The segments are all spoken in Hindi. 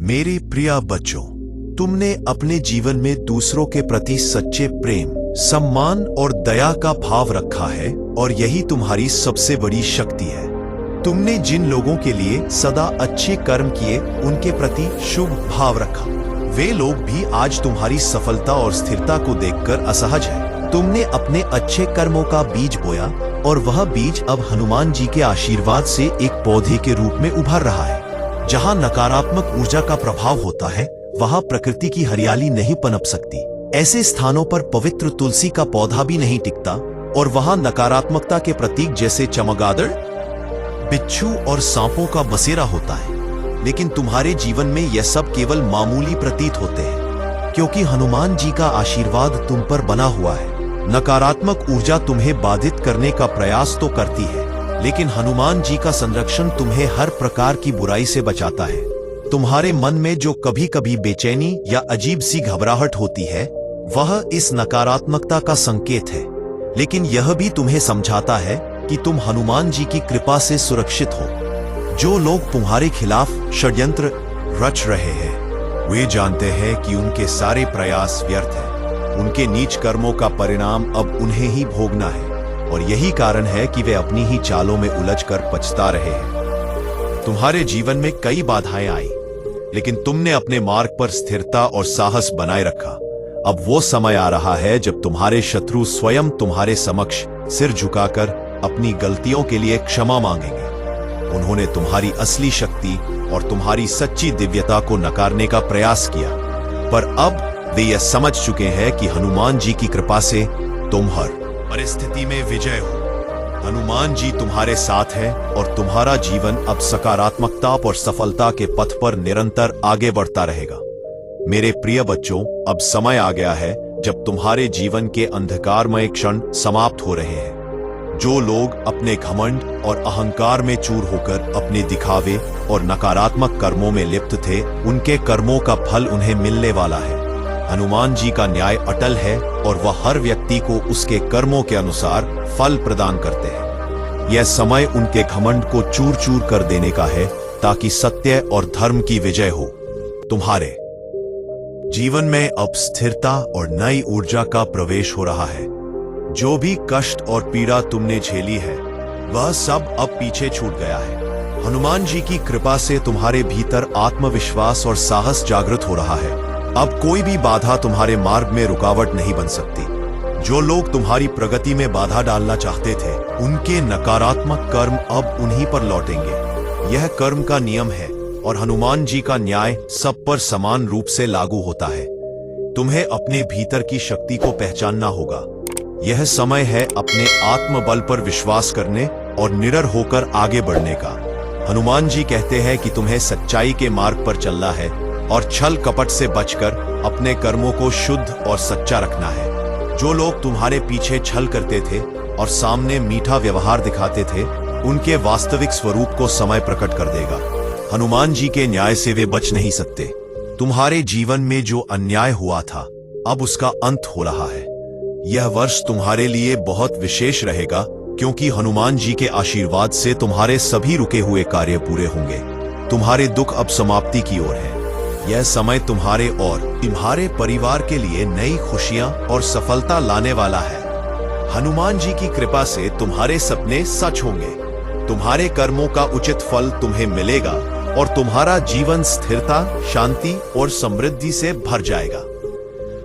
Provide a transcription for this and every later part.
मेरे प्रिय बच्चों, तुमने अपने जीवन में दूसरों के प्रति सच्चे प्रेम, सम्मान और दया का भाव रखा है और यही तुम्हारी सबसे बड़ी शक्ति है। तुमने जिन लोगों के लिए सदा अच्छे कर्म किए, उनके प्रति शुभ भाव रखा। वे लोग भी आज तुम्हारी सफलता और स्थिरता को देखकर असहज है। तुमने अपने अच्छे कर्मों का बीज बोया और वह बीज अब हनुमान जी के आशीर्वाद से एक पौधे के रूप में उभर रहा है। जहाँ नकारात्मक ऊर्जा का प्रभाव होता है, वहाँ प्रकृति की हरियाली नहीं पनप सकती। ऐसे स्थानों पर पवित्र तुलसी का पौधा भी नहीं टिकता और वहाँ नकारात्मकता के प्रतीक जैसे चमगादड़, बिच्छू और सांपों का बसेरा होता है। लेकिन तुम्हारे जीवन में यह सब केवल मामूली प्रतीत होते हैं, क्योंकि हनुमान जी का आशीर्वाद तुम पर बना हुआ है। नकारात्मक ऊर्जा तुम्हें बाधित करने का प्रयास तो करती है, लेकिन हनुमान जी का संरक्षण तुम्हें हर प्रकार की बुराई से बचाता है। तुम्हारे मन में जो कभी कभी बेचैनी या अजीब सी घबराहट होती है, वह इस नकारात्मकता का संकेत है, लेकिन यह भी तुम्हें समझाता है कि तुम हनुमान जी की कृपा से सुरक्षित हो। जो लोग तुम्हारे खिलाफ षड्यंत्र रच रहे हैं, वे जानते हैं कि उनके सारे प्रयास व्यर्थ हैं। उनके नीच कर्मों का परिणाम अब उन्हें ही भोगना है और यही कारण है कि वे अपनी ही चालों में उलझकर पछता रहे हैं। तुम्हारे जीवन में कई बाधाएं आई, लेकिन तुमने अपने मार्ग पर स्थिरता और साहस बनाए रखा। अब वो समय आ रहा है जब तुम्हारे शत्रु स्वयं तुम्हारे समक्ष सिर झुकाकर अपनी गलतियों के लिए क्षमा मांगेंगे। उन्होंने तुम्हारी असली शक्ति और तुम्हारी सच्ची दिव्यता को नकारने का प्रयास किया, पर अब वे यह समझ चुके हैं कि हनुमान जी की कृपा से तुम हर परिस्थिति में विजय हो। हनुमान जी तुम्हारे साथ हैं और तुम्हारा जीवन अब सकारात्मकता और सफलता के पथ पर निरंतर आगे बढ़ता रहेगा। मेरे प्रिय बच्चों, अब समय आ गया है जब तुम्हारे जीवन के अंधकारमय क्षण समाप्त हो रहे हैं। जो लोग अपने घमंड और अहंकार में चूर होकर अपने दिखावे और नकारात्मक कर्मों में लिप्त थे, उनके कर्मों का फल उन्हें मिलने वाला है। हनुमान जी का न्याय अटल है और वह हर व्यक्ति को उसके कर्मों के अनुसार फल प्रदान करते हैं। यह समय उनके घमंड को चूर चूर कर देने का है, ताकि सत्य और धर्म की विजय हो। तुम्हारे जीवन में अब स्थिरता और नई ऊर्जा का प्रवेश हो रहा है। जो भी कष्ट और पीड़ा तुमने झेली है, वह सब अब पीछे छूट गया है। हनुमान जी की कृपा से तुम्हारे भीतर आत्मविश्वास और साहस जागृत हो रहा है। अब कोई भी बाधा तुम्हारे मार्ग में रुकावट नहीं बन सकती। जो लोग तुम्हारी प्रगति में बाधा डालना चाहते थे, उनके नकारात्मक कर्म अब उन्हीं पर लौटेंगे। यह कर्म का नियम है और हनुमान जी का न्याय सब पर समान रूप से लागू होता है। तुम्हें अपने भीतर की शक्ति को पहचानना होगा। यह समय है अपने आत्मबल पर विश्वास करने और निडर होकर आगे बढ़ने का। हनुमान जी कहते हैं कि तुम्हें सच्चाई के मार्ग पर चलना है और छल कपट से बचकर अपने कर्मों को शुद्ध और सच्चा रखना है। जो लोग तुम्हारे पीछे छल करते थे और सामने मीठा व्यवहार दिखाते थे, उनके वास्तविक स्वरूप को समय प्रकट कर देगा। हनुमान जी के न्याय से वे बच नहीं सकते। तुम्हारे जीवन में जो अन्याय हुआ था, अब उसका अंत हो रहा है। यह वर्ष तुम्हारे लिए बहुत विशेष रहेगा, क्योंकि हनुमान जी के आशीर्वाद से तुम्हारे सभी रुके हुए कार्य पूरे होंगे। तुम्हारे दुख अब समाप्ति की ओर है। यह समय तुम्हारे और तुम्हारे परिवार के लिए नई खुशियां और सफलता लाने वाला है। हनुमान जी की कृपा से तुम्हारे सपने सच होंगे। तुम्हारे कर्मों का उचित फल तुम्हें मिलेगा और तुम्हारा जीवन स्थिरता, शांति और समृद्धि से भर जाएगा।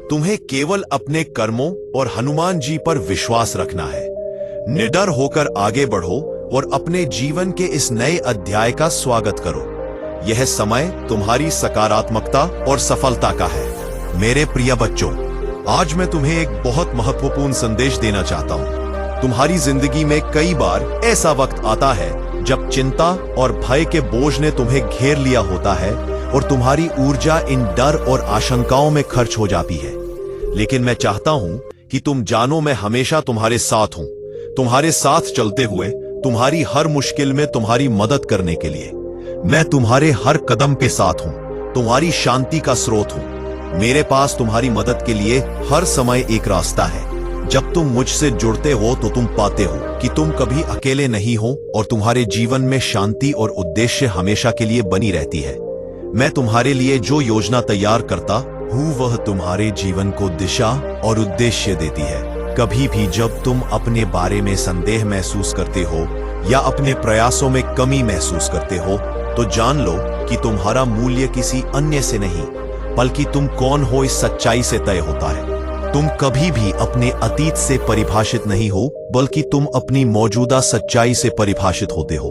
तुम्हें केवल अपने कर्मों और हनुमान जी पर विश्वास रखना है। निडर होकर आगे बढ़ो और अपने जीवन के इस नए अध्याय का स्वागत करो। यह समय तुम्हारी सकारात्मकता और सफलता का है। मेरे प्रिय बच्चों, आज मैं तुम्हें एक बहुत महत्वपूर्ण संदेश देना चाहता हूँ। तुम्हारी जिंदगी में कई बार ऐसा वक्त आता है जब चिंता और भय के बोझ ने तुम्हें घेर लिया होता है और तुम्हारी ऊर्जा इन डर और आशंकाओं में खर्च हो जाती है। लेकिन मैं चाहता हूं कि तुम जानो, मैं हमेशा तुम्हारे साथ हूं। तुम्हारे साथ चलते हुए तुम्हारी हर मुश्किल में तुम्हारी मदद करने के लिए। मैं तुम्हारे हर कदम के साथ हूं, तुम्हारी शांति का स्रोत हूं। मेरे पास तुम्हारी मदद के लिए हर समय एक रास्ता है। जब तुम मुझसे जुड़ते हो तो तुम पाते हो कि तुम कभी अकेले नहीं हो और तुम्हारे जीवन में शांति और उद्देश्य हमेशा के लिए बनी रहती है। मैं तुम्हारे लिए जो योजना तैयार करता हूँ वह तुम्हारे जीवन को दिशा और उद्देश्य देती है। कभी भी जब तुम अपने बारे में संदेह महसूस करते हो या अपने प्रयासों में कमी महसूस करते हो तो जान लो कि तुम्हारा मूल्य किसी अन्य से नहीं बल्कि तुम कौन हो इस सच्चाई से तय होता है। तुम कभी भी अपने अतीत से परिभाषित नहीं हो बल्कि तुम अपनी मौजूदा सच्चाई से परिभाषित होते हो।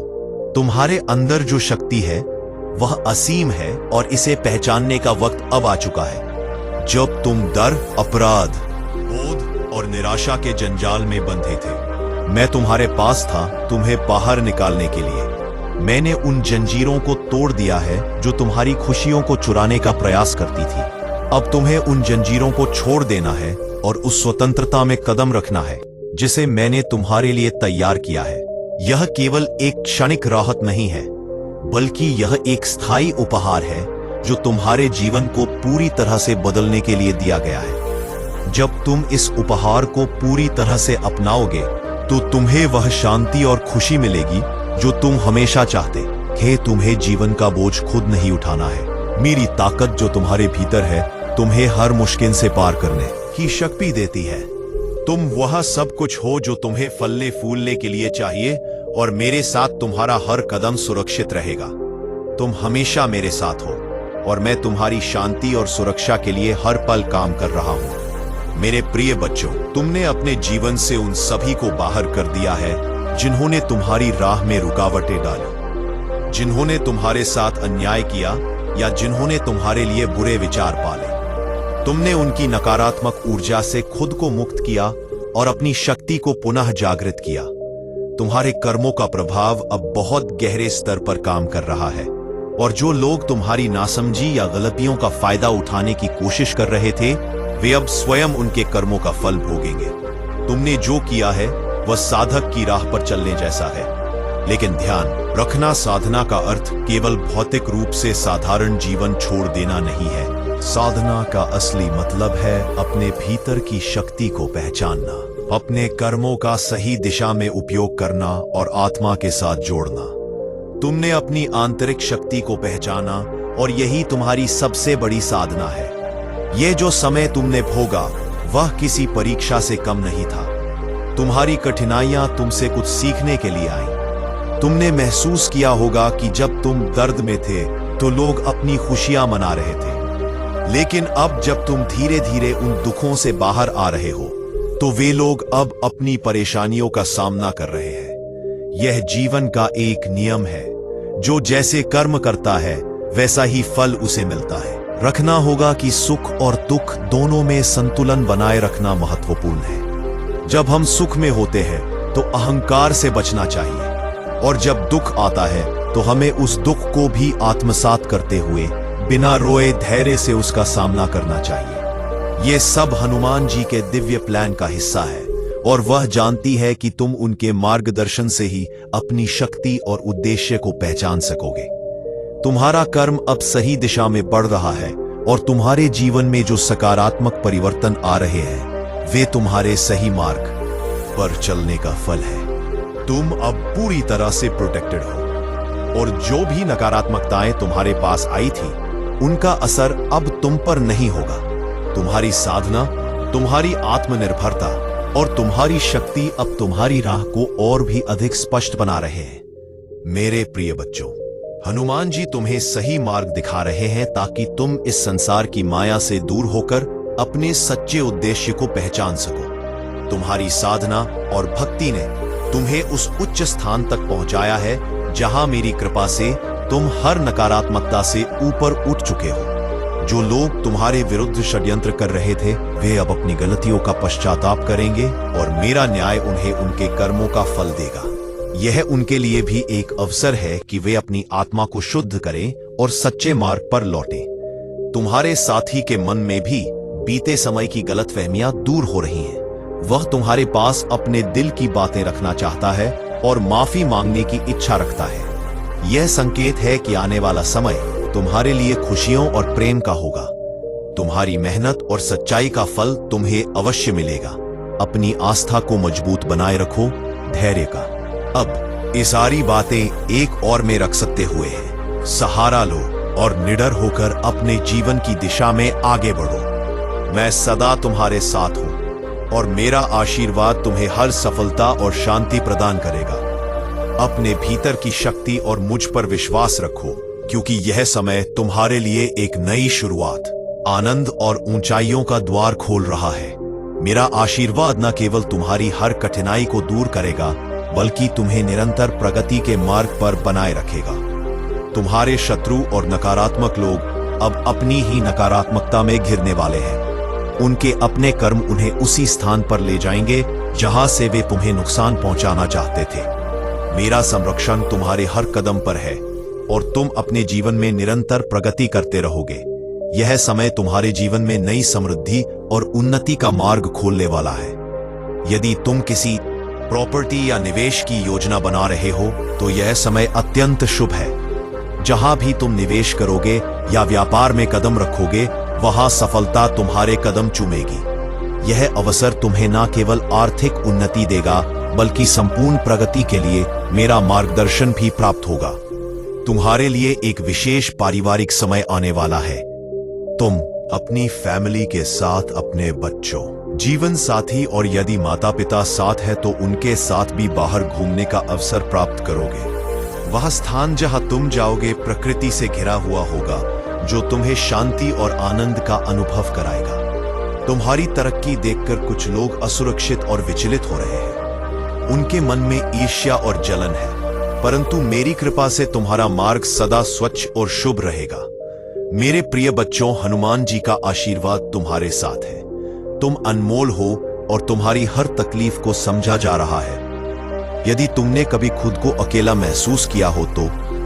तुम्हारे अंदर जो शक्ति है वह असीम है और इसे पहचानने का वक्त अब आ चुका है। जब तुम डर, अपराध, बोध और निराशा के जंजाल में बंधे थे, मैं तुम्हारे पास था तुम्हें बाहर निकालने के लिए। मैंने उन जंजीरों को तोड़ दिया है जो तुम्हारी खुशियों को चुराने का प्रयास करती थी। अब तुम्हें उन जंजीरों को छोड़ देना है और उस स्वतंत्रता में कदम रखना है जिसे मैंने तुम्हारे लिए तैयार किया है। यह केवल एक क्षणिक राहत नहीं है बल्कि यह एक स्थायी उपहार है जो तुम्हारे जीवन को पूरी तरह से बदलने के लिए दिया गया है। जब तुम इस उपहार को पूरी तरह से अपनाओगे तो तुम्हें वह शांति और खुशी मिलेगी जो तुम हमेशा चाहते थे। तुम्हें जीवन का बोझ खुद नहीं उठाना है। मेरी ताकत जो तुम्हारे भीतर है तुम्हें हर मुश्किल से पार करने की शक्ति देती है। तुम वह सब कुछ हो जो तुम्हें फलने फूलने के लिए चाहिए और मेरे साथ तुम्हारा हर कदम सुरक्षित रहेगा। तुम हमेशा मेरे साथ हो और मैं तुम्हारी शांति और सुरक्षा के लिए हर पल काम कर रहा हूं। मेरे प्रिय बच्चों, तुमने अपने जीवन से उन सभी को बाहर कर दिया है जिन्होंने तुम्हारी राह में रुकावटें डाली, जिन्होंने तुम्हारे साथ अन्याय किया या जिन्होंने तुम्हारे लिए बुरे विचार पाले। तुमने उनकी नकारात्मक ऊर्जा से खुद को मुक्त किया और अपनी शक्ति को पुनः जागृत किया। तुम्हारे कर्मों का प्रभाव अब बहुत गहरे स्तर पर काम कर रहा है और जो लोग तुम्हारी नासमझी या गलतियों का फायदा उठाने की कोशिश कर रहे थे वे अब स्वयं उनके कर्मों का फल भोगेंगे। तुमने जो किया है वह साधक की राह पर चलने जैसा है, लेकिन ध्यान रखना साधना का अर्थ केवल भौतिक रूप से साधारण जीवन छोड़ देना नहीं है। साधना का असली मतलब है अपने भीतर की शक्ति को पहचानना, अपने कर्मों का सही दिशा में उपयोग करना और आत्मा के साथ जोड़ना। तुमने अपनी आंतरिक शक्ति को पहचाना और यही तुम्हारी सबसे बड़ी साधना है। यह जो समय तुमने भोगा वह किसी परीक्षा से कम नहीं था। तुम्हारी कठिनाइयां तुमसे कुछ सीखने के लिए आईं। तुमने महसूस किया होगा कि जब तुम दर्द में थे तो लोग अपनी खुशियां मना रहे थे, लेकिन अब जब तुम धीरे धीरे उन दुखों से बाहर आ रहे हो तो वे लोग अब अपनी परेशानियों का सामना कर रहे हैं। यह जीवन का एक नियम है, जो जैसे कर्म करता है वैसा ही फल उसे मिलता है। रखना होगा कि सुख और दुख दोनों में संतुलन बनाए रखना महत्वपूर्ण है। जब हम सुख में होते हैं तो अहंकार से बचना चाहिए और जब दुख आता है तो हमें उस दुख को भी आत्मसात करते हुए बिना रोए धैर्य से उसका सामना करना चाहिए। यह सब हनुमान जी के दिव्य प्लान का हिस्सा है और वह जानती है कि तुम उनके मार्गदर्शन से ही अपनी शक्ति और उद्देश्य को पहचान सकोगे। तुम्हारा कर्म अब सही दिशा में बढ़ रहा है और तुम्हारे जीवन में जो सकारात्मक परिवर्तन आ रहे हैं वे तुम्हारे सही मार्ग पर चलने का फल है। तुम अब पूरी तरह से प्रोटेक्टेड हो और जो भी नकारात्मकताएं तुम्हारे पास आई थी उनका असर अब तुम पर नहीं होगा। तुम्हारी साधना, तुम्हारी आत्मनिर्भरता और तुम्हारी शक्ति अब तुम्हारी राह को और भी अधिक स्पष्ट बना रहे हैं। मेरे प्रिय बच्चों, हनुमान जी तुम्हें सही मार्ग दिखा रहे हैं ताकि तुम इस संसार की माया से दूर होकर अपने सच्चे उद्देश्य को पहचान सको। तुम्हारी साधना और भक्ति ने तुम्हें उस उच्च स्थान तक पहुंचाया है जहां मेरी कृपा से तुम हर नकारात्मकता से ऊपर उठ चुके हो। जो लोग तुम्हारे विरुद्ध षड्यंत्र कर रहे थे वे अब अपनी गलतियों का पश्चाताप करेंगे और मेरा न्याय उन्हें उनके कर्मों का फल देगा। यह उनके लिए भी एक अवसर है कि वे अपनी आत्मा को शुद्ध करें और सच्चे मार्ग पर लौटें। तुम्हारे साथी के मन में भी बीते समय की गलतफहमियां दूर हो रही हैं। वह तुम्हारे पास अपने दिल की बातें रखना चाहता है और माफी मांगने की इच्छा रखता है। यह संकेत है कि आने वाला समय तुम्हारे लिए खुशियों और प्रेम का होगा। तुम्हारी मेहनत और सच्चाई का फल तुम्हें अवश्य मिलेगा। अपनी आस्था को मजबूत बनाए रखो, धैर्य का। अब ये सारी बातें एक और में रख सकते हुए हैं। सहारा लो और निडर होकर अपने जीवन की दिशा में आगे बढ़ो। मैं सदा तुम्हारे साथ हूं और मेरा आशीर्वाद तुम्हें हर सफलता और शांति प्रदान करेगा। अपने भीतर की शक्ति और मुझ पर विश्वास रखो, क्योंकि यह समय तुम्हारे लिए एक नई शुरुआत, आनंद और ऊंचाइयों का द्वार खोल रहा है। मेरा आशीर्वाद न केवल तुम्हारी हर कठिनाई को दूर करेगा, बल्कि तुम्हें निरंतर प्रगति के मार्ग पर बनाए रखेगा। तुम्हारे शत्रु और नकारात्मक लोग अब अपनी ही नकारात्मकता में घिरने वाले हैं। उनके अपने कर्म उन्हें उसी स्थान पर ले जाएंगे जहां से वे तुम्हें नुकसान पहुंचाना चाहते थे। मेरा संरक्षण तुम्हारे हर कदम पर है और तुम अपने जीवन में निरंतर प्रगति करते रहोगे। यह समय तुम्हारे जीवन में नई समृद्धि और उन्नति का मार्ग खोलने वाला है। यदि तुम किसी प्रॉपर्टी या निवेश की योजना बना रहे हो तो यह समय अत्यंत शुभ है। जहां भी तुम निवेश करोगे या व्यापार में कदम रखोगे, वहां सफलता तुम्हारे कदम चूमेगी। यह अवसर तुम्हें न केवल आर्थिक उन्नति देगा, बल्कि संपूर्ण प्रगति के लिए मेरा मार्गदर्शन भी प्राप्त होगा। तुम्हारे लिए एक विशेष पारिवारिक समय आने वाला है। तुम अपनी फैमिली के साथ अपने बच्चों, जीवन साथी और यदि माता पिता साथ है तो उनके साथ भी बाहर घूमने का अवसर प्राप्त करोगे। वह स्थान जहां तुम जाओगे प्रकृति से घिरा हुआ होगा, जो तुम्हें शांति और आनंद का अनुभव कराएगा। तुम्हारी तरक्की देखकर कुछ लोग असुरक्षित और विचलित हो रहे हैं। उनके मन में ईर्ष्या और जलन है, परंतु मेरी कृपा से तुम्हारा मार्ग सदा स्वच्छ और शुभ रहेगा। मेरे प्रिय बच्चों, हनुमान जी का आशीर्वाद तुम्हारे साथ है। तुम अनमोल हो और तुम्हारी हर तकलीफ को समझा जा रहा है। यदि तुमने कभी खुद को अकेला महसूस किया हो तो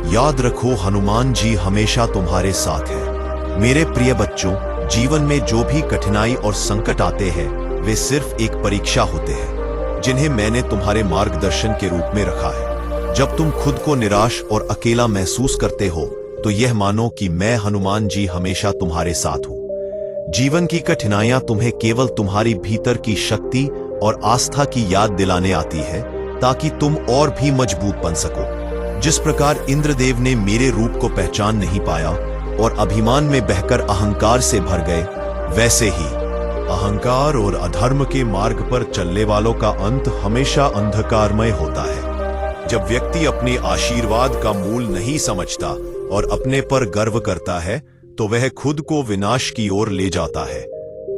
याद रखो, हनुमान जी हमेशा तुम्हारे साथ हैं। मेरे प्रिय बच्चों, जीवन में जो भी कठिनाई और संकट आते हैं, वे सिर्फ एक परीक्षा होते हैं, जिन्हें मैंने तुम्हारे मार्गदर्शन के रूप में रखा है। जब तुम खुद को निराश और अकेला महसूस करते हो, तो यह मानो कि मैं हनुमान जी हमेशा तुम्हारे साथ हूं। जीवन की कठिनाइयां तुम्हें केवल तुम्हारी भीतर की शक्ति और आस्था की याद दिलाने आती है, ताकि तुम और भी मजबूत बन सको। जिस प्रकार इंद्रदेव ने मेरे रूप को पहचान नहीं पाया और अभिमान में बहकर अहंकार से भर गए, वैसे ही अहंकार और अधर्म के मार्ग पर चलने वालों का अंत हमेशा अंधकारमय होता है। जब व्यक्ति अपने आशीर्वाद का मूल नहीं समझता और अपने पर गर्व करता है, तो वह खुद को विनाश की ओर ले जाता है।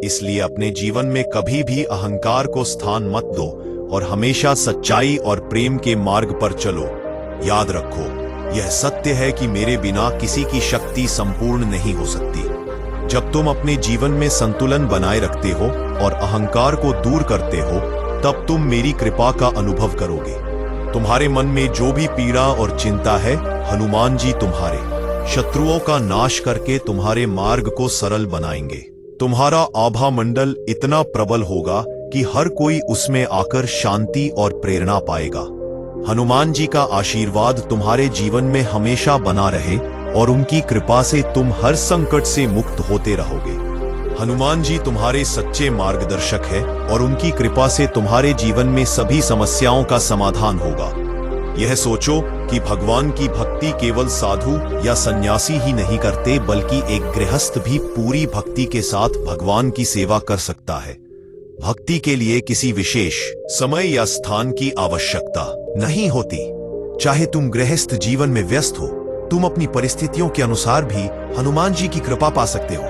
इसलिए अपने जीवन में कभी भी अहंकार को स्थान मत दो और हमेशा सच्चाई और प्रेम के मार्ग पर चलो। याद रखो, यह सत्य है कि मेरे बिना किसी की शक्ति संपूर्ण नहीं हो सकती। जब तुम अपने जीवन में संतुलन बनाए रखते हो और अहंकार को दूर करते हो, तब तुम मेरी कृपा का अनुभव करोगे। तुम्हारे मन में जो भी पीड़ा और चिंता है, हनुमान जी तुम्हारे शत्रुओं का नाश करके तुम्हारे मार्ग को सरल बनाएंगे। तुम्हारा आभा मंडल इतना प्रबल होगा कि हर कोई उसमें आकर शांति और प्रेरणा पाएगा। हनुमान जी का आशीर्वाद तुम्हारे जीवन में हमेशा बना रहे और उनकी कृपा से तुम हर संकट से मुक्त होते रहोगे। हनुमान जी तुम्हारे सच्चे मार्गदर्शक हैं और उनकी कृपा से तुम्हारे जीवन में सभी समस्याओं का समाधान होगा। यह सोचो कि भगवान की भक्ति केवल साधु या सन्यासी ही नहीं करते, बल्कि एक गृहस्थ भी पूरी भक्ति के साथ भगवान की सेवा कर सकता है। भक्ति के लिए किसी विशेष समय या स्थान की आवश्यकता नहीं होती। चाहे तुम गृहस्थ जीवन में व्यस्त हो, तुम अपनी परिस्थितियों के अनुसार भी हनुमान जी की कृपा पा सकते हो।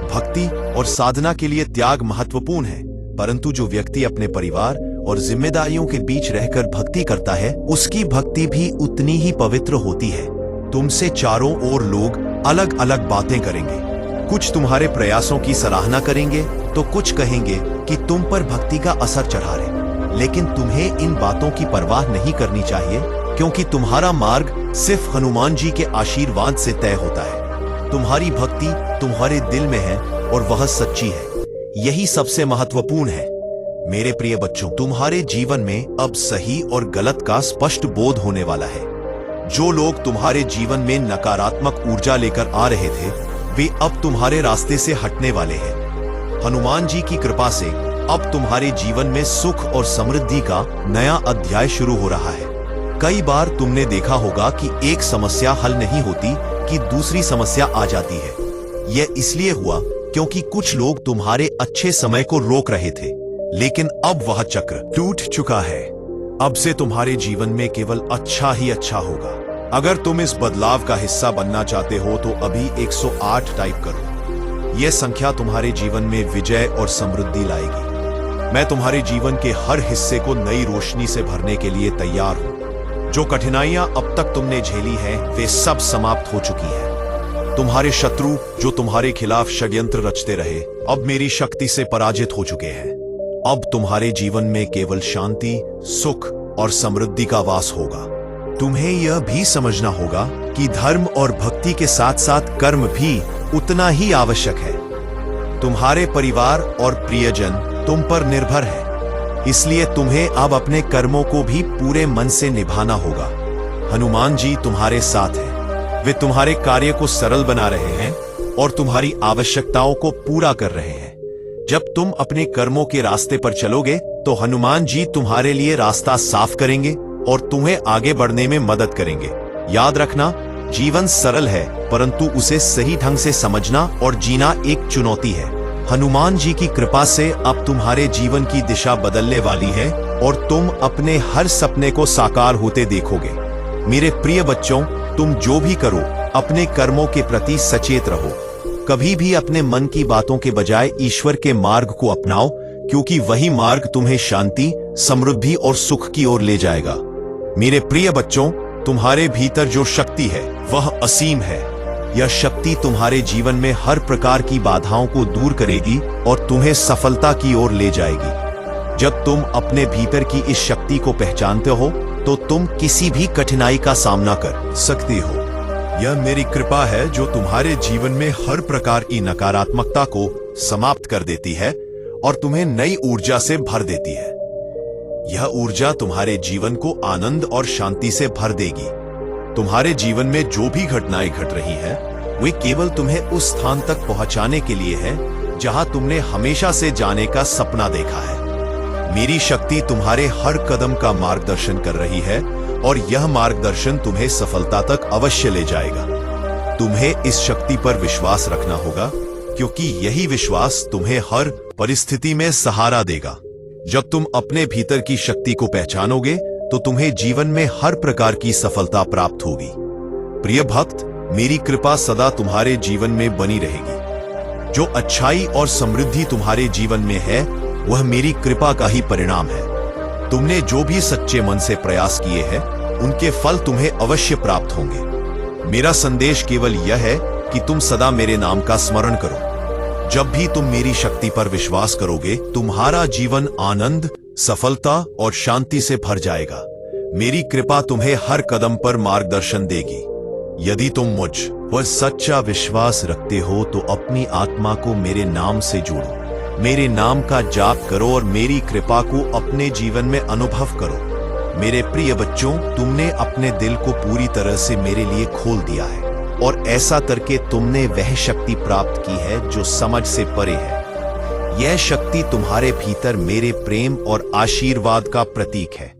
भक्ति और साधना के लिए त्याग महत्वपूर्ण है, परंतु जो व्यक्ति अपने परिवार और जिम्मेदारियों के बीच रहकर भक्ति करता है, उसकी भक्ति भी उतनी ही पवित्र होती है। तुमसे चारों ओर लोग अलग अलग बातें करेंगे। कुछ तुम्हारे प्रयासों की सराहना करेंगे तो कुछ कहेंगे कि तुम पर भक्ति का असर चढ़ा रहे। लेकिन तुम्हें इन बातों की परवाह नहीं करनी चाहिए, क्योंकि तुम्हारा मार्ग सिर्फ हनुमान जी के आशीर्वाद से तय होता है। तुम्हारी भक्ति तुम्हारे दिल में है और वह सच्ची है। यही सबसे महत्वपूर्ण है। मेरे प्रिय बच्चों, तुम्हारे जीवन में अब सही और गलत का स्पष्ट बोध होने वाला है। जो लोग तुम्हारे जीवन में नकारात्मक ऊर्जा लेकर आ रहे थे, वे अब तुम्हारे रास्ते से हटने वाले हैं। हनुमान जी की कृपा से अब तुम्हारे जीवन में सुख और समृद्धि का नया अध्याय शुरू हो रहा है। कई बार तुमने देखा होगा कि एक समस्या हल नहीं होती की दूसरी समस्या आ जाती है। यह इसलिए हुआ क्योंकि कुछ लोग तुम्हारे अच्छे समय को रोक रहे थे, लेकिन अब वह चक्र टूट चुका है। अब से तुम्हारे जीवन में केवल अच्छा ही अच्छा होगा। अगर तुम इस बदलाव का हिस्सा बनना चाहते हो तो अभी 108 टाइप करो। यह संख्या तुम्हारे जीवन में विजय और समृद्धि लाएगी। मैं तुम्हारे जीवन के हर हिस्से को नई रोशनी से भरने के लिए तैयार हूं। जो कठिनाइयां अब तक तुमने झेली हैं, वे सब समाप्त हो चुकी हैं। तुम्हारे शत्रु जो तुम्हारे खिलाफ षड्यंत्र रचते रहे, अब मेरी शक्ति से पराजित हो चुके हैं। अब तुम्हारे जीवन में केवल शांति, सुख और समृद्धि का वास होगा। तुम्हें यह भी समझना होगा कि धर्म और भक्ति के साथ साथ कर्म भी उतना ही आवश्यक है। तुम्हारे परिवार और प्रियजन तुम पर निर्भर है, इसलिए तुम्हें अब अपने कर्मों को भी पूरे मन से निभाना होगा। हनुमान जी तुम्हारे साथ हैं। वे तुम्हारे कार्य को सरल बना रहे हैं और तुम्हारी आवश्यकताओं को पूरा कर रहे हैं। जब तुम अपने कर्मों के रास्ते पर चलोगे तो हनुमान जी तुम्हारे लिए रास्ता साफ करेंगे और तुम्हें आगे बढ़ने में मदद करेंगे। याद रखना, जीवन सरल है, परंतु उसे सही ढंग से समझना और जीना एक चुनौती है। हनुमान जी की कृपा से अब तुम्हारे जीवन की दिशा बदलने वाली है और तुम अपने हर सपने को साकार होते देखोगे। मेरे प्रिय बच्चों, तुम जो भी करो, अपने कर्मों के प्रति सचेत रहो। कभी भी अपने मन की बातों के बजाय ईश्वर के मार्ग को अपनाओ, क्योंकि वही मार्ग तुम्हें शांति, समृद्धि और सुख की ओर ले जाएगा। मेरे प्रिय बच्चों, तुम्हारे भीतर जो शक्ति है वह असीम है। यह शक्ति तुम्हारे जीवन में हर प्रकार की बाधाओं को दूर करेगी और तुम्हें सफलता की ओर ले जाएगी। जब तुम अपने भीतर की इस शक्ति को पहचानते हो तो तुम किसी भी कठिनाई का सामना कर सकते हो। यह मेरी कृपा है जो तुम्हारे जीवन में हर प्रकार की नकारात्मकता को समाप्त कर देती है और तुम्हें नई ऊर्जा से भर देती है। यह ऊर्जा तुम्हारे जीवन को आनंद और शांति से भर देगी। तुम्हारे जीवन में जो भी घटनाएं घट रही हैं, वे केवल तुम्हें उस स्थान तक पहुंचाने के लिए है जहां तुमने हमेशा से जाने का सपना देखा है। मेरी शक्ति तुम्हारे हर कदम का मार्गदर्शन कर रही है और यह मार्गदर्शन तुम्हें सफलता तक अवश्य ले जाएगा। तुम्हें इस शक्ति पर विश्वास रखना होगा, क्योंकि यही विश्वास तुम्हें हर परिस्थिति में सहारा देगा। जब तुम अपने भीतर की शक्ति को पहचानोगे तो तुम्हें जीवन में हर प्रकार की सफलता प्राप्त होगी। प्रिय भक्त, मेरी कृपा सदा तुम्हारे जीवन में बनी रहेगी। जो अच्छाई और समृद्धि तुम्हारे जीवन में है, वह मेरी कृपा का ही परिणाम है। तुमने जो भी सच्चे मन से प्रयास किए हैं, उनके फल तुम्हें अवश्य प्राप्त होंगे। मेरा संदेश केवल यह है कि तुम सदा मेरे नाम का स्मरण करो। जब भी तुम मेरी शक्ति पर विश्वास करोगे, तुम्हारा जीवन आनंद, सफलता और शांति से भर जाएगा। मेरी कृपा तुम्हें हर कदम पर मार्गदर्शन देगी। यदि तुम मुझ पर सच्चा विश्वास रखते हो तो अपनी आत्मा को मेरे नाम से जोड़ो, मेरे नाम का जाप करो और मेरी कृपा को अपने जीवन में अनुभव करो। मेरे प्रिय बच्चों, तुमने अपने दिल को पूरी तरह से मेरे लिए खोल दिया है और ऐसा करके तुमने वह शक्ति प्राप्त की है जो समझ से परे है। यह शक्ति तुम्हारे भीतर मेरे प्रेम और आशीर्वाद का प्रतीक है।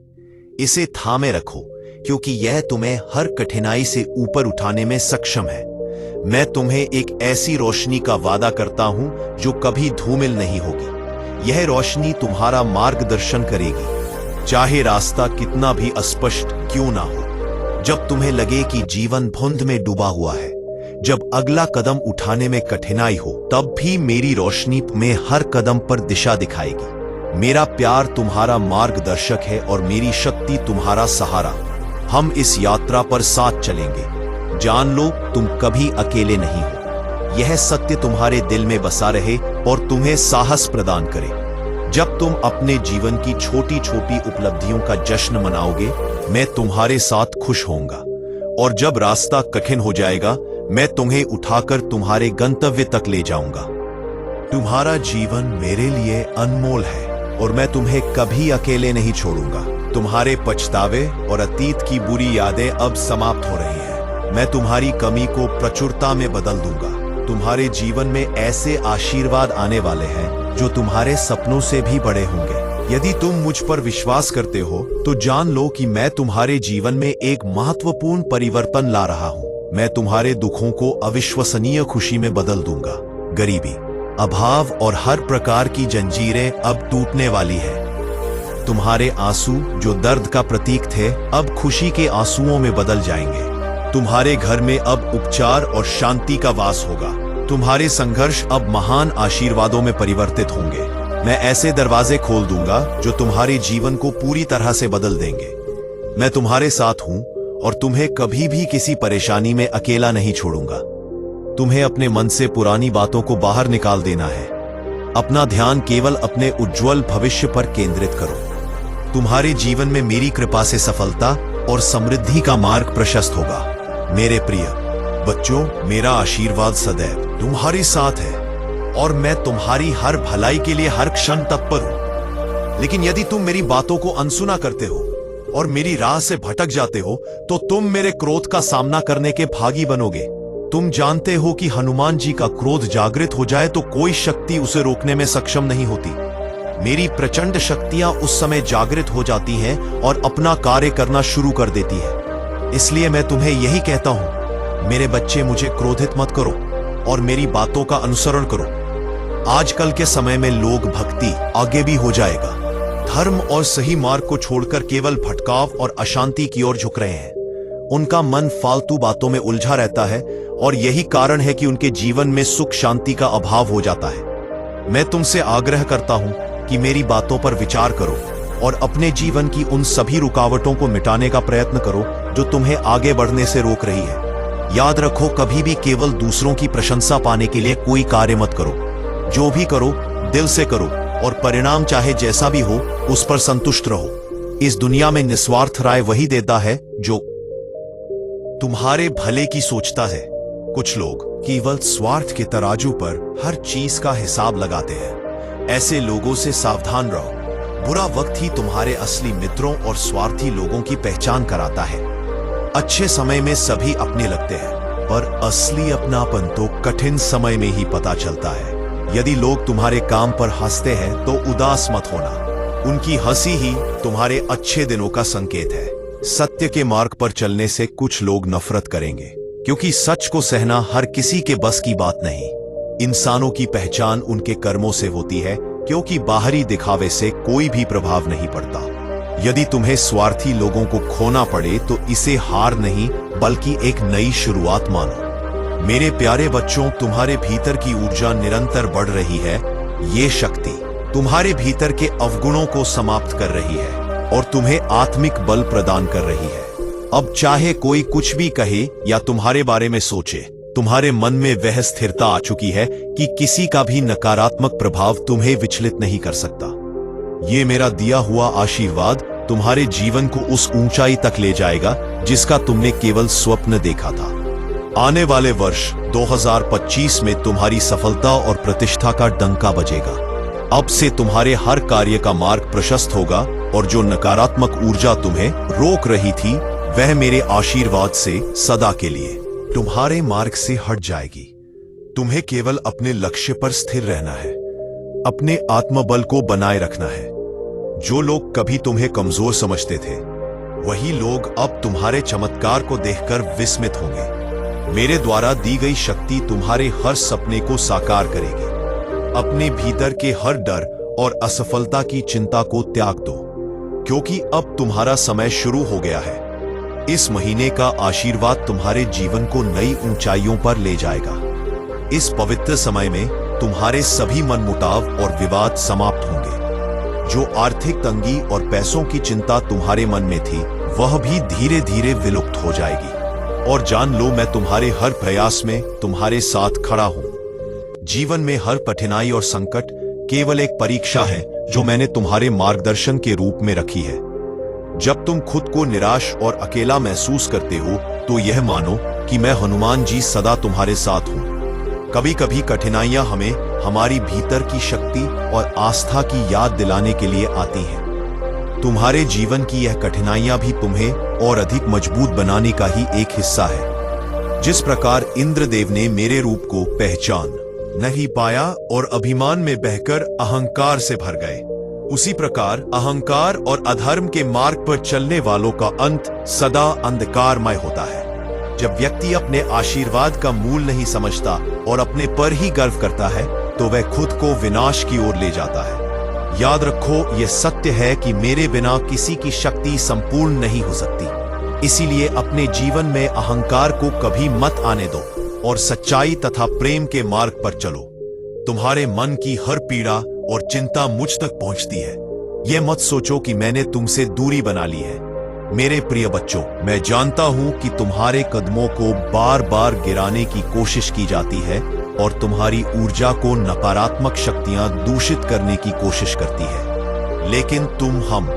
इसे थामे रखो, क्योंकि यह तुम्हें हर कठिनाई से ऊपर उठाने में सक्षम है। मैं तुम्हें एक ऐसी रोशनी का वादा करता हूं जो कभी धूमिल नहीं होगी। यह रोशनी तुम्हारा मार्गदर्शन करेगी, चाहे रास्ता कितना भी अस्पष्ट क्यों ना हो। जब तुम्हें लगे कि जीवन धुंध में डूबा हुआ है, जब अगला कदम उठाने में कठिनाई हो, तब भी मेरी रोशनी में हर कदम पर दिशा दिखाएगी। मेरा प्यार तुम्हारा मार्गदर्शक है और मेरी शक्ति तुम्हारा सहारा। हम इस यात्रा पर साथ चलेंगे। जान लो, तुम कभी अकेले नहीं हो। यह सत्य तुम्हारे दिल में बसा रहे और तुम्हें साहस प्रदान करे। जब तुम अपने जीवन की छोटी छोटी उपलब्धियों का जश्न मनाओगे, मैं तुम्हारे साथ खुश होऊंगा। और जब रास्ता कठिन हो जाएगा, मैं तुम्हें उठाकर तुम्हारे गंतव्य तक ले जाऊंगा। तुम्हारा जीवन मेरे लिए अनमोल है और मैं तुम्हें कभी अकेले नहीं छोड़ूंगा। तुम्हारे पछतावे और अतीत की बुरी यादें अब समाप्त हो रही हैं। मैं तुम्हारी कमी को प्रचुरता में बदल दूंगा। तुम्हारे जीवन में ऐसे आशीर्वाद आने वाले हैं जो तुम्हारे सपनों से भी बड़े होंगे। यदि तुम मुझ पर विश्वास करते हो तो जान लो कि मैं तुम्हारे जीवन में एक महत्वपूर्ण परिवर्तन ला रहा हूं। मैं तुम्हारे दुखों को अविश्वसनीय खुशी में बदल दूंगा। गरीबी, अभाव और हर प्रकार की जंजीरें अब टूटने वाली है। तुम्हारे आंसू जो दर्द का प्रतीक थे, अब खुशी के आंसुओं में बदल जाएंगे। तुम्हारे घर में अब उपचार और शांति का वास होगा। तुम्हारे संघर्ष अब महान आशीर्वादों में परिवर्तित होंगे। मैं ऐसे दरवाजे खोल दूंगा जो तुम्हारे जीवन को पूरी तरह से बदल देंगे। मैं तुम्हारे साथ हूं और तुम्हें कभी भी किसी परेशानी में अकेला नहीं छोड़ूंगा। तुम्हें अपने मन से पुरानी बातों को बाहर निकाल देना है। अपना ध्यान केवल अपने उज्जवल भविष्य पर केंद्रित करो। तुम्हारे जीवन में मेरी कृपा से सफलता और समृद्धि का मार्ग प्रशस्त होगा। मेरे प्रिय बच्चों, मेरा आशीर्वाद सदैव तुम्हारे साथ है और मैं तुम्हारी हर भलाई के लिए हर क्षण तत्पर हूं। लेकिन यदि तुम मेरी बातों को अनसुना करते हो और मेरी राह से भटक जाते हो, तो तुम मेरे क्रोध का सामना करने के भागी बनोगे। तुम जानते हो कि हनुमान जी का क्रोध जागृत हो जाए तो कोई शक्ति उसे रोकने में सक्षम नहीं होती। मेरी प्रचंड शक्तियां उस समय जागृत हो जाती हैं और अपना कार्य करना शुरू कर देती है। इसलिए मैं तुम्हें यही कहता हूं, मेरे बच्चे, मुझे क्रोधित मत करो और मेरी बातों का अनुसरण करो। आजकल के समय में लोग भक्ति आगे भी हो जाएगा, धर्म और सही मार्ग को छोड़कर केवल भटकाव और अशांति की ओर झुक रहे हैं। उनका मन फालतू बातों में उलझा रहता है और यही कारण है कि उनके जीवन में सुख शांति का अभाव हो जाता है। मैं तुमसे आग्रह करता हूं कि मेरी बातों पर विचार करो और अपने जीवन की उन सभी रुकावटों को मिटाने का प्रयत्न करो जो तुम्हें आगे बढ़ने से रोक रही है। याद रखो, कभी भी केवल दूसरों की प्रशंसा पाने के लिए कोई कार्य मत करो। जो भी करो दिल से करो और परिणाम चाहे जैसा भी हो उस पर संतुष्ट रहो। इस दुनिया में निस्वार्थ राय वही देता है जो तुम्हारे भले की सोचता है। कुछ लोग केवल स्वार्थ के तराजू पर हर चीज का हिसाब लगाते हैं। ऐसे लोगों से सावधान रहो। बुरा वक्त ही तुम्हारे असली मित्रों और स्वार्थी लोगों की पहचान कराता है। अच्छे समय में सभी अपने लगते हैं, पर असली अपनापन तो कठिन समय में ही पता चलता है। यदि लोग तुम्हारे काम पर हंसते हैं तो उदास मत होना। उनकी हंसी ही तुम्हारे अच्छे दिनों का संकेत है। सत्य के मार्ग पर चलने से कुछ लोग नफरत करेंगे, क्योंकि सच को सहना हर किसी के बस की बात नहीं। इंसानों की पहचान उनके कर्मों से होती है, क्योंकि बाहरी दिखावे से कोई भी प्रभाव नहीं पड़ता। यदि तुम्हें स्वार्थी लोगों को खोना पड़े तो इसे हार नहीं बल्कि एक नई शुरुआत मानो। मेरे प्यारे बच्चों, तुम्हारे भीतर की ऊर्जा निरंतर बढ़ रही है। ये शक्ति तुम्हारे भीतर के अवगुणों को समाप्त कर रही है और तुम्हें आत्मिक बल प्रदान कर रही है। अब चाहे कोई कुछ भी कहे या तुम्हारे बारे में सोचे, तुम्हारे मन में वह स्थिरता आ चुकी है कि किसी का भी नकारात्मक प्रभाव तुम्हें विचलित नहीं कर सकता। ये मेरा दिया हुआ आशीर्वाद तुम्हारे जीवन को उस ऊंचाई तक ले जाएगा जिसका तुमने केवल स्वप्न देखा था। आने वाले वर्ष 2025 में तुम्हारी सफलता और प्रतिष्ठा का डंका बजेगा। अब से तुम्हारे हर कार्य का मार्ग प्रशस्त होगा और जो नकारात्मक ऊर्जा तुम्हें रोक रही थी वह मेरे आशीर्वाद से सदा के लिए तुम्हारे मार्ग से हट जाएगी। तुम्हें केवल अपने लक्ष्य पर स्थिर रहना है, अपने आत्मबल को बनाए रखना है। जो लोग कभी तुम्हें कमजोर समझते थे, वही लोग अब तुम्हारे चमत्कार को देखकर विस्मित होंगे। मेरे द्वारा दी गई शक्ति तुम्हारे हर सपने को साकार करेगी। अपने भीतर के हर डर और असफलता की चिंता को त्याग दो, क्योंकि अब तुम्हारा समय शुरू हो गया है। इस महीने का आशीर्वाद तुम्हारे जीवन को नई ऊंचाइयों पर ले जाएगा। इस पवित्र समय में तुम्हारे सभी मनमुटाव और विवाद समाप्त होंगे। जो आर्थिक तंगी और पैसों की चिंता तुम्हारे मन में थी, वह भी धीरे धीरे विलुप्त हो जाएगी। और जान लो, मैं तुम्हारे हर प्रयास में तुम्हारे साथ खड़ा हूं। जीवन में हर कठिनाई और संकट केवल एक परीक्षा है जो मैंने तुम्हारे मार्गदर्शन के रूप में रखी है। जब तुम खुद को निराश और अकेला महसूस करते हो तो यह मानो कि मैं हनुमान जी सदा तुम्हारे साथ हूं। कभी कभी कठिनाइयां हमें हमारी भीतर की शक्ति और आस्था की याद दिलाने के लिए आती हैं। तुम्हारे जीवन की यह कठिनाइयां भी तुम्हें और अधिक मजबूत बनाने का ही एक हिस्सा है। जिस प्रकार इंद्रदेव ने मेरे रूप को पहचान नहीं पाया और अभिमान में बहकर अहंकार से भर गए, उसी प्रकार अहंकार और अधर्म के मार्ग पर चलने वालों का अंत सदा अंधकारमय होता है। जब व्यक्ति अपने आशीर्वाद का मूल नहीं समझता और अपने पर ही गर्व करता है तो वह खुद को विनाश की ओर ले जाता है। याद रखो, यह सत्य है कि मेरे बिना किसी की शक्ति संपूर्ण नहीं हो सकती। इसीलिए अपने जीवन में अहंकार को कभी मत आने दो और सच्चाई तथा प्रेम के मार्ग पर चलो। तुम्हारे मन की हर पीड़ा और चिंता मुझ तक पहुंचती है। यह मत सोचो कि मैंने तुमसे दूरी बना ली है। मेरे प्रिय बच्चों, मैं जानता हूं कि तुम्हारे कदमों को बार बार गिराने की कोशिश की जाती है और तुम्हारी ऊर्जा को नकारात्मक शक्तियां दूषित करने की कोशिश करती है, लेकिन हम